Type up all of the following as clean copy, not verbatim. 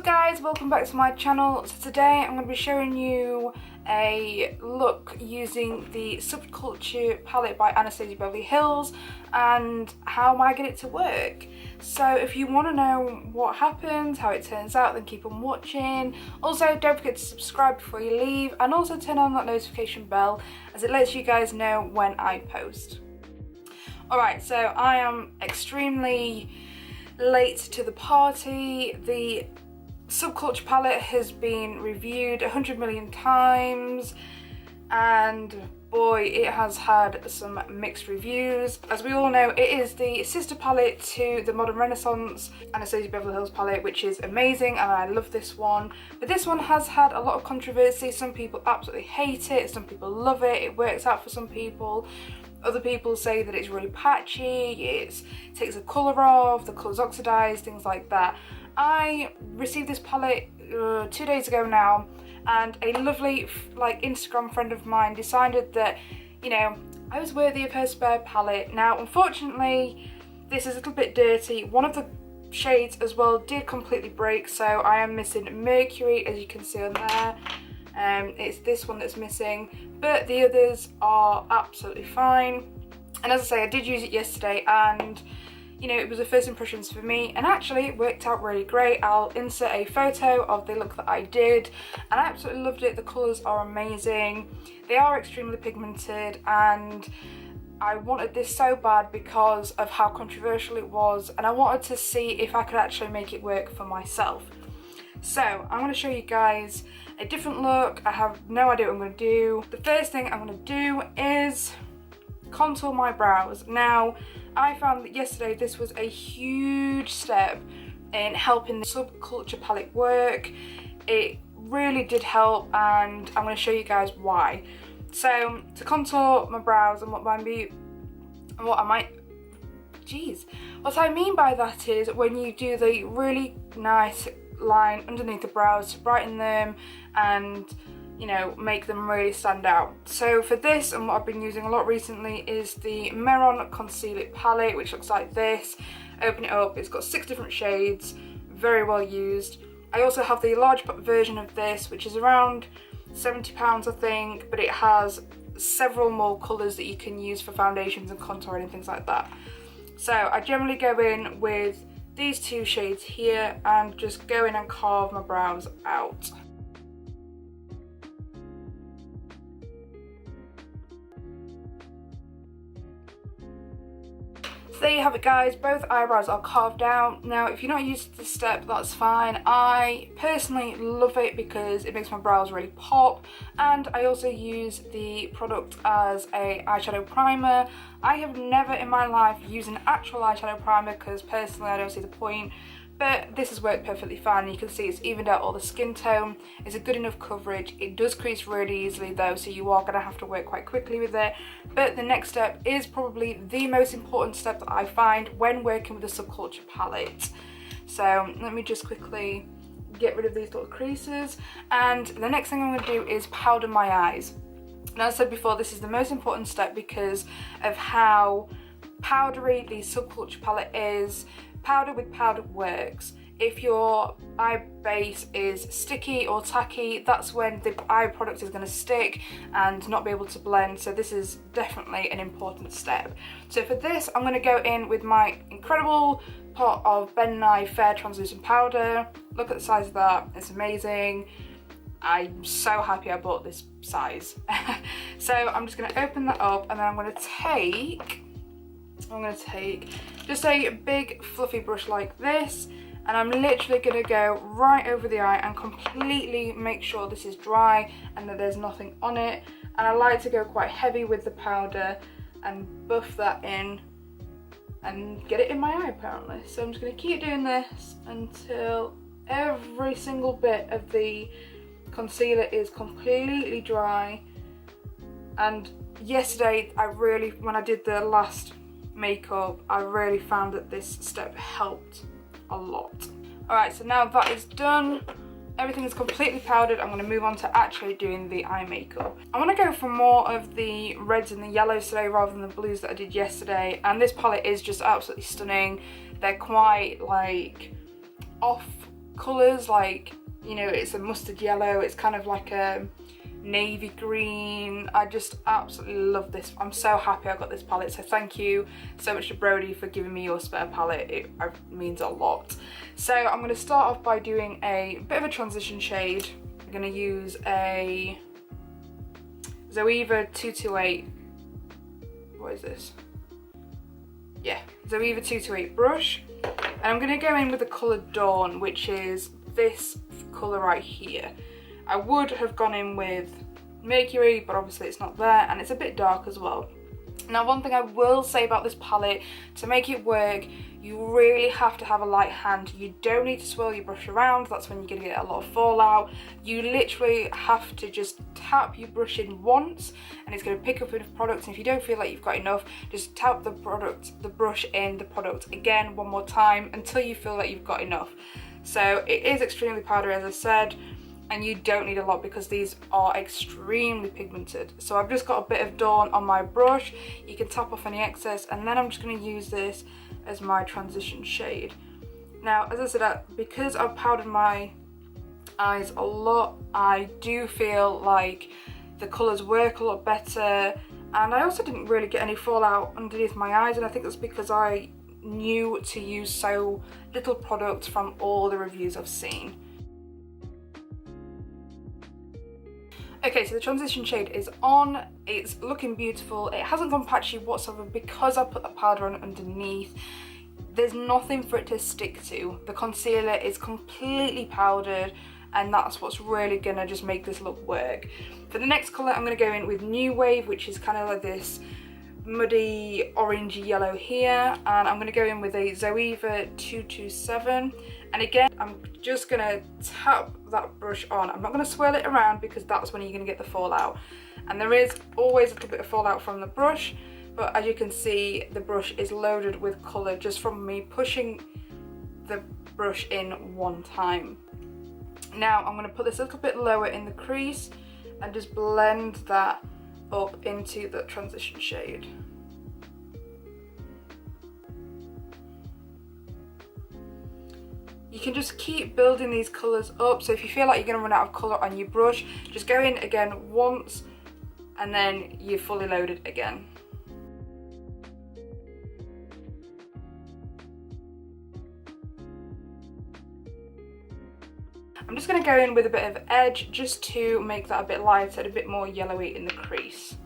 What's up guys, welcome back to my channel. So today I'm going to be showing you a look using the Subculture palette by Anastasia Beverly Hills and how I get it to work. So if you want to know what happens, how it turns out, then keep on watching. Also don't forget to subscribe before you leave and also turn on that notification bell as it lets you guys know when I post. Alright, so I am extremely late to the party. The Subculture palette has been reviewed 100 million times and boy, it has had some mixed reviews. As we all know, it is the sister palette to the Modern Renaissance Anastasia Beverly Hills palette, which is amazing and I love this one. But this one has had a lot of controversy. Some people absolutely hate it, some people love it, it works out for some people. Other people say that it's really patchy, it takes the colour off, the colour's oxidised, things like that. I received this palette 2 days ago now, and a lovely Instagram friend of mine decided that, you know, I was worthy of her spare palette. Now unfortunately this is a little bit dirty. One of the shades as well did completely break, so I am missing Mercury, as you can see on there. It's this one that's missing, but the others are absolutely fine. And as I say, I did use it yesterday and you know, it was the first impressions for me, and actually it worked out really great. I'll insert a photo of the look that I did, and I absolutely loved it. The colours are amazing, they are extremely pigmented, and I wanted this so bad because of how controversial it was, and I wanted to see if I could actually make it work for myself. So I'm going to show you guys a different look. I have no idea what I'm going to do. The first thing I'm going to do is contour my brows. Now I found that yesterday this was a huge step in helping the Subculture palette work. It really did help and I'm going to show you guys why. So to contour my brows, and what I mean by that is when you do the really nice line underneath the brows to brighten them and, you know, make them really stand out. So for this, and what I've been using a lot recently, is the Manon Conceal It palette, which looks like this. Open it up, it's got 6 different shades, very well used. I also have the large version of this, which is around £70 I think, but it has several more colours that you can use for foundations and contouring and things like that. So I generally go in with these 2 shades here and just go in and carve my brows out. So there you have it guys, both eyebrows are carved out. Now if you're not used to this step, that's fine. I personally love it because it makes my brows really pop, and I also use the product as a eyeshadow primer. I have never in my life used an actual eyeshadow primer because personally I don't see the point, but this has worked perfectly fine. You can see it's evened out all the skin tone, it's a good enough coverage. It does crease really easily though, so you are going to have to work quite quickly with it. But the next step is probably the most important step that I find when working with the Subculture palette. So let me just quickly get rid of these little creases, and the next thing I'm going to do is powder my eyes. Now as I said before, this is the most important step because of how powdery the Subculture palette is. Powder with powder works. If your eye base is sticky or tacky, that's when the eye product is going to stick and not be able to blend, so this is definitely an important step. So for this I'm going to go in with my incredible pot of Ben Nye Fair Translucent Powder. Look at the size of that, it's amazing. I'm so happy I bought this size. So I'm just going to open that up, and then I'm going to take just a big fluffy brush like this, and I'm literally going to go right over the eye and completely make sure this is dry and that there's nothing on it. And I like to go quite heavy with the powder and buff that in and get it in my eye apparently. So I'm just going to keep doing this until every single bit of the concealer is completely dry. And yesterday when I did the last makeup, I really found that this step helped a lot. Alright, so now that is done, everything is completely powdered, I'm going to move on to actually doing the eye makeup. I want to go for more of the reds and the yellows today rather than the blues that I did yesterday, and this palette is just absolutely stunning. They're quite like off colours, like, you know, it's a mustard yellow, it's kind of like a navy green. I just absolutely love this. I'm so happy I got this palette, so thank you so much to Brody for giving me your spare palette. It means a lot. So I'm going to start off by doing a bit of a transition shade. I'm going to use a Zoeva 228, what is this? Yeah, Zoeva 228 brush. And I'm going to go in with the colour Dawn, which is this colour right here. I would have gone in with Mercury, but obviously it's not there, and it's a bit dark as well. Now, one thing I will say about this palette, to make it work, you really have to have a light hand. You don't need to swirl your brush around, that's when you're going to get a lot of fallout. You literally have to just tap your brush in once, and it's going to pick up enough product, and if you don't feel like you've got enough, just tap the brush in the product again one more time until you feel like you've got enough. So it is extremely powdery, as I said, and you don't need a lot because these are extremely pigmented. So I've just got a bit of Dawn on my brush. You can tap off any excess, and then I'm just going to use this as my transition shade. Now, as I said, because I've powdered my eyes a lot, I do feel like the colours work a lot better, and I also didn't really get any fallout underneath my eyes, and I think that's because I knew to use so little product from all the reviews I've seen. Okay, so the transition shade is on, it's looking beautiful, it hasn't gone patchy whatsoever because I put the powder on underneath. There's nothing for it to stick to. The concealer is completely powdered, and that's what's really gonna just make this look work. For the next colour, I'm gonna go in with New Wave, which is kind of like this muddy orangey yellow here, and I'm gonna go in with a Zoeva 227. And again, I'm just gonna tap that brush on. I'm not gonna swirl it around because that's when you're gonna get the fallout. And there is always a little bit of fallout from the brush, but as you can see, the brush is loaded with colour just from me pushing the brush in one time. Now I'm gonna put this a little bit lower in the crease and just blend that up into the transition shade. You can just keep building these colours up, so if you feel like you're going to run out of colour on your brush, just go in again once and then you're fully loaded again. I'm just going to go in with a bit of edge just to make that a bit lighter, a bit more yellowy in the crease.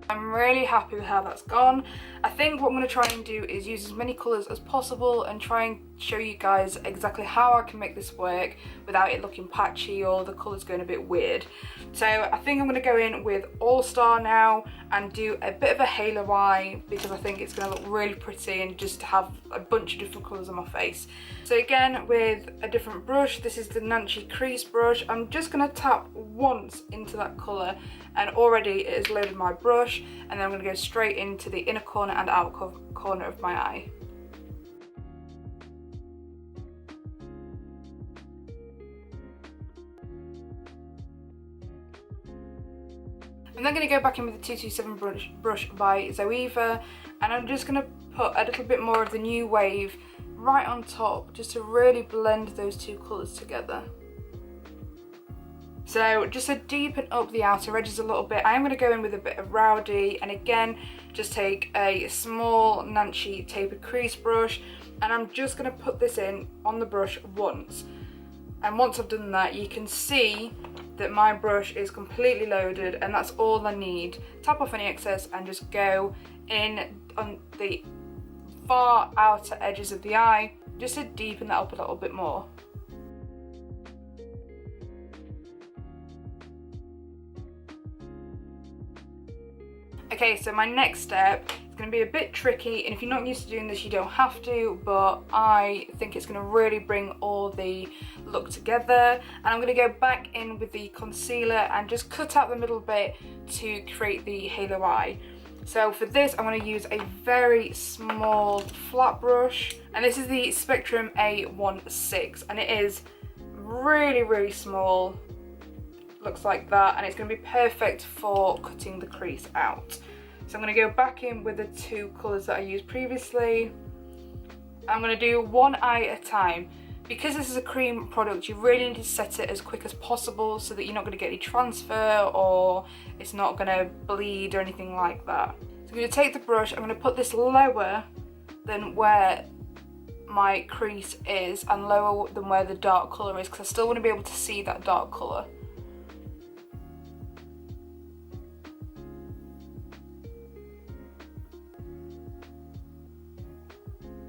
I'm really happy with how that's gone. I think what I'm going to try and do is use as many colours as possible and try and show you guys exactly how I can make this work without it looking patchy or the colours going a bit weird. So I think I'm going to go in with All Star now and do a bit of a halo eye because I think it's going to look really pretty and just have a bunch of different colours on my face. So again, with a different brush, this is the Nancy Crease brush, I'm just going to tap once into that colour and already it has loaded my brush, and then I'm going to go straight into the inner corner and outer corner of my eye. I'm then going to go back in with the 227 brush by Zoeva, and I'm just going to put a little bit more of the New Wave right on top just to really blend those two colours together. So just to deepen up the outer edges a little bit, I am going to go in with a bit of Rowdy, and again just take a small Nancy tapered crease brush, and I'm just going to put this in on the brush once. And once I've done that, you can see that my brush is completely loaded, and that's all I need. Tap off any excess and just go in on the far outer edges of the eye just to deepen that up a little bit more. Okay, so my next step is going to be a bit tricky, and if you're not used to doing this, you don't have to, but I think it's going to really bring all the look together. And I'm going to go back in with the concealer and just cut out the middle bit to create the halo eye. So for this, I'm going to use a very small flat brush, and this is the Spectrum A16, and it is really small. Looks like that, and it's going to be perfect for cutting the crease out. So I'm going to go back in with the two colours that I used previously. I'm going to do one eye at a time. Because this is a cream product, you really need to set it as quick as possible so that you're not going to get any transfer or it's not going to bleed or anything like that. So I'm going to take the brush, I'm going to put this lower than where my crease is and lower than where the dark colour is, because I still want to be able to see that dark colour.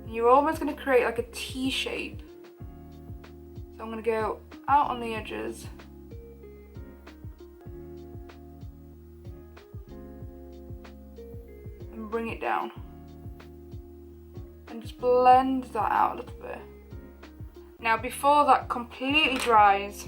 You're almost going to create like a T shape. So I'm going to go out on the edges. And bring it down. And just blend that out a little bit. Now before that completely dries,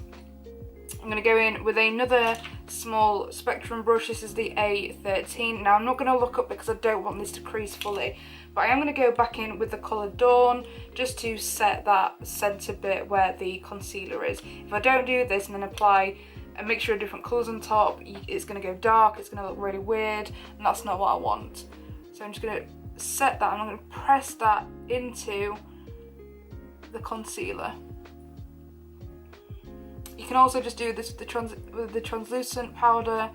I'm going to go in with another small spectrum brush. This is the A13. Now I'm not going to look up because I don't want this to crease fully. But I am going to go back in with the colour Dawn just to set that centre bit where the concealer is. If I don't do this and then apply a mixture of different colours on top, it's going to go dark, it's going to look really weird, and that's not what I want. So I'm just going to set that and I'm going to press that into the concealer. You can also just do this with the translucent powder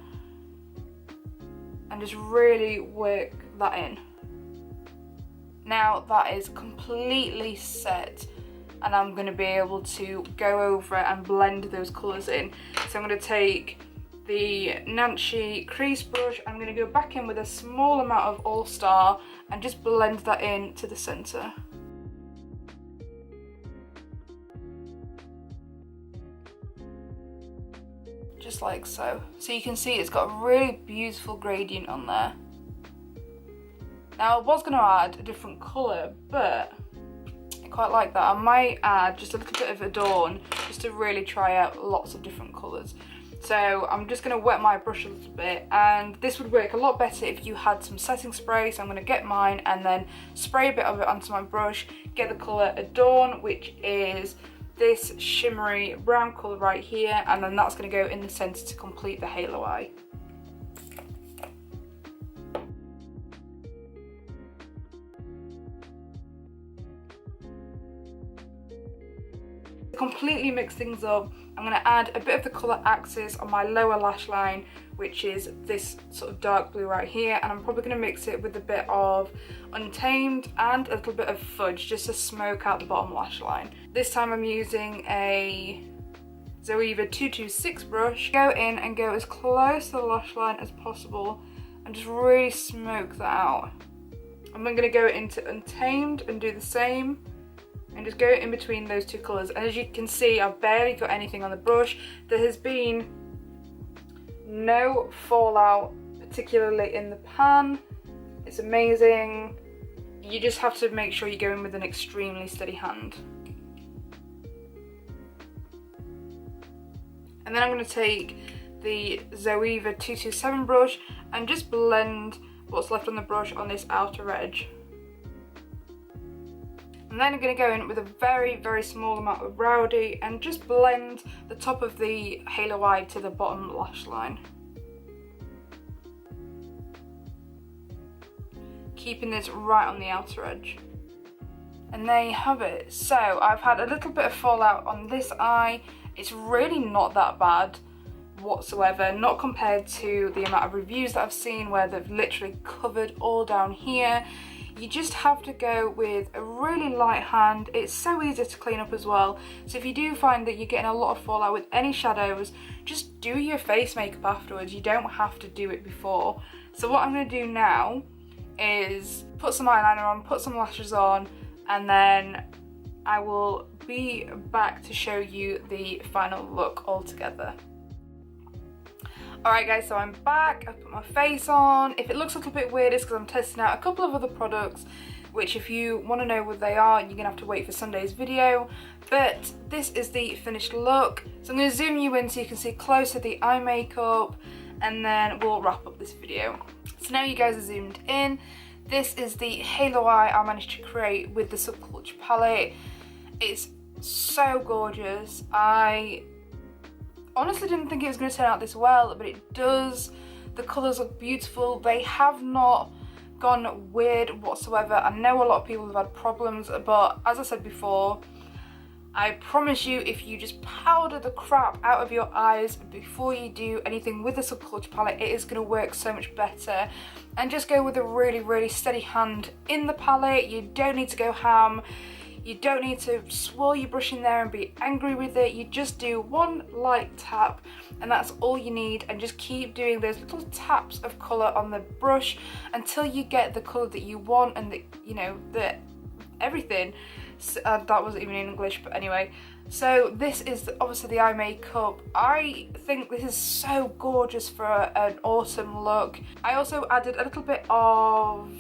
and just really work that in. Now that is completely set and I'm going to be able to go over it and blend those colours in. So I'm going to take the Nancy crease brush, I'm going to go back in with a small amount of All Star and just blend that in to the centre. Just like so. So you can see it's got a really beautiful gradient on there. Now I was going to add a different colour, but I quite like that. I might add just a little bit of Adorn just to really try out lots of different colours. So I'm just going to wet my brush a little bit, and this would work a lot better if you had some setting spray. So I'm going to get mine and then spray a bit of it onto my brush, get the colour Adorn, which is this shimmery brown colour right here, and then that's going to go in the centre to complete the halo eye. Completely mix things up, I'm going to add a bit of the colour Axis on my lower lash line, which is this sort of dark blue right here, and I'm probably going to mix it with a bit of Untamed and a little bit of Fudge just to smoke out the bottom lash line. This time I'm using a Zoeva 226 brush. Go in and go as close to the lash line as possible and just really smoke that out. I'm then going to go into Untamed and do the same. And just go in between those two colours. And as you can see, I've barely got anything on the brush. There has been no fallout, particularly in the pan. It's amazing. You just have to make sure you go in with an extremely steady hand. And then I'm going to take the Zoeva 227 brush and just blend what's left on the brush on this outer edge. And then I'm going to go in with a very, very small amount of Rowdy and just blend the top of the halo eye to the bottom lash line. Keeping this right on the outer edge. And there you have it. So I've had a little bit of fallout on this eye. It's really not that bad whatsoever, not compared to the amount of reviews that I've seen where they've literally covered all down here. You just have to go with a really light hand. It's so easy to clean up as well. So if you do find that you're getting a lot of fallout with any shadows, just do your face makeup afterwards. You don't have to do it before. So what I'm going to do now is put some eyeliner on, put some lashes on, and then I will be back to show you the final look all together. Alright guys, so I'm back, I've put my face on. If it looks a little bit weird, it's because I'm testing out a couple of other products, which if you want to know what they are, you're going to have to wait for Sunday's video. But this is the finished look. So I'm going to zoom you in so you can see closer the eye makeup, and then we'll wrap up this video. So now you guys are zoomed in. This is the halo eye I managed to create with the Subculture palette. It's so gorgeous. I honestly didn't think it was going to turn out this well, but it does. The colours look beautiful. They have not gone weird whatsoever. I know a lot of people have had problems, but as I said before, I promise you, if you just powder the crap out of your eyes before you do anything with the Subculture palette, it is going to work so much better. And just go with a really steady hand in the palette. You don't need to go ham. You don't need to swirl your brush in there and be angry with it. You just do one light tap and that's all you need, and just keep doing those little taps of colour on the brush until you get the colour that you want and the, you know, the everything. That wasn't even in English, but anyway. So this is obviously the eye makeup. I think this is so gorgeous for an autumn look. I also added a little bit of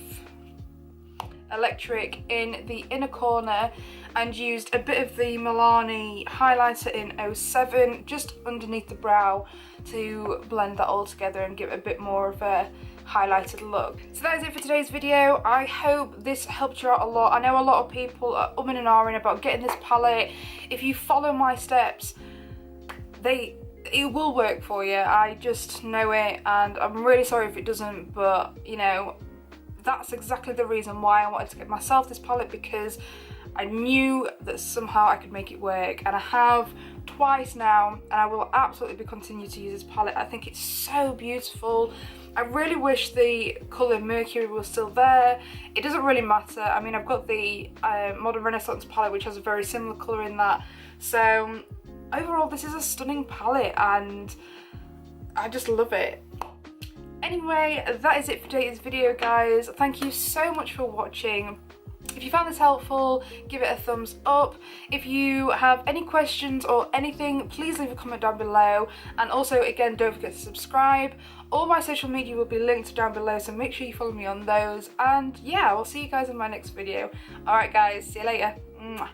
electric in the inner corner and used a bit of the Manon highlighter in 07 just underneath the brow to blend that all together and give it a bit more of a highlighted look. So that is it for today's video. I hope this helped you out a lot. I know a lot of people are umming and ahhing about getting this palette. If you follow my steps, it will work for you. I just know it, and I'm really sorry if it doesn't, but you know, that's exactly the reason why I wanted to get myself this palette, because I knew that somehow I could make it work, and I have twice now, and I will absolutely continue to use this palette. I think it's so beautiful. I really wish the colour Mercury was still there. It doesn't really matter. I mean, I've got the Modern Renaissance palette, which has a very similar colour in that. So overall, this is a stunning palette and I just love it. Anyway, that is it for today's video, guys. Thank you so much for watching. If you found this helpful, give it a thumbs up. If you have any questions or anything, please leave a comment down below. And also, again, don't forget to subscribe. All my social media will be linked down below, so make sure you follow me on those. And yeah, I'll see you guys in my next video. Alright guys, see you later. Mwah.